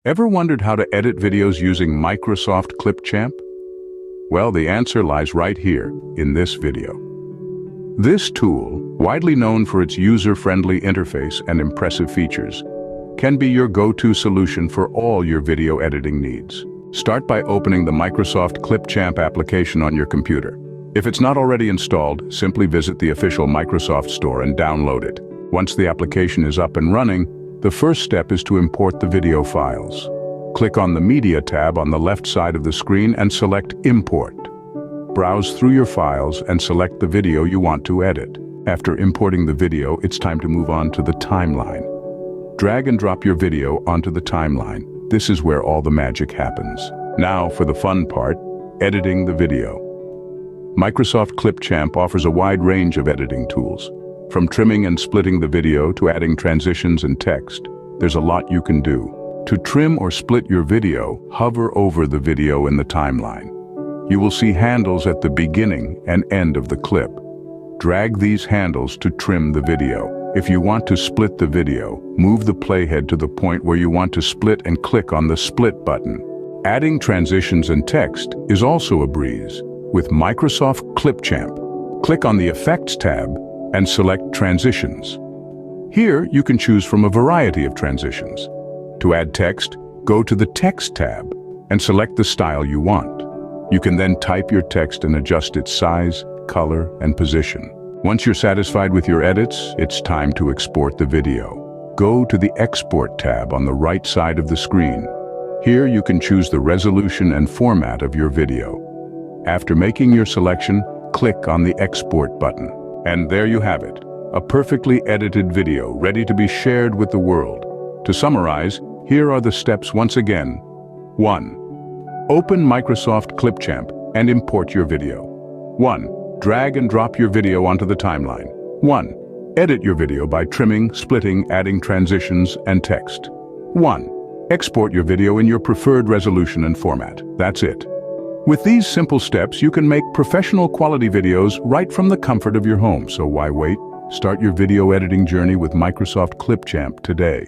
Ever wondered how to edit videos using Microsoft Clipchamp? Well, the answer lies right here in this video. This tool, widely known for its user-friendly interface and impressive features, can be your go-to solution for all your video editing needs. Start by opening the Microsoft Clipchamp application on your computer. If it's not already installed, simply visit the official Microsoft store and download it. Once the application is up and running, the first step is to import the video files. Click on the Media tab on the left side of the screen and select Import. Browse through your files and select the video you want to edit. After importing the video, it's time to move on to the timeline. Drag and drop your video onto the timeline. This is where all the magic happens. Now for the fun part, editing the video. Microsoft Clipchamp offers a wide range of editing tools. From trimming and splitting the video to adding transitions and text, there's a lot you can do. To trim or split your video, hover over the video in the timeline. You will see handles at the beginning and end of the clip. Drag these handles to trim the video. If you want to split the video, move the playhead to the point where you want to split and click on the Split button. Adding transitions and text is also a breeze. With Microsoft Clipchamp, click on the Effects tab and select Transitions. Here, you can choose from a variety of transitions. To add text, go to the Text tab and select the style you want. You can then type your text and adjust its size, color, and position. Once you're satisfied with your edits, it's time to export the video. Go to the Export tab on the right side of the screen. Here, you can choose the resolution and format of your video. After making your selection, click on the Export button. And there you have it, a perfectly edited video ready to be shared with the world. To summarize, here are the steps once again. 1. Open Microsoft Clipchamp and import your video. 1. Drag and drop your video onto the timeline. 1. Edit your video by trimming, splitting, adding transitions and text. 1. Export your video in your preferred resolution and format. That's it. With these simple steps, you can make professional quality videos right from the comfort of your home. So why wait? Start your video editing journey with Microsoft Clipchamp today.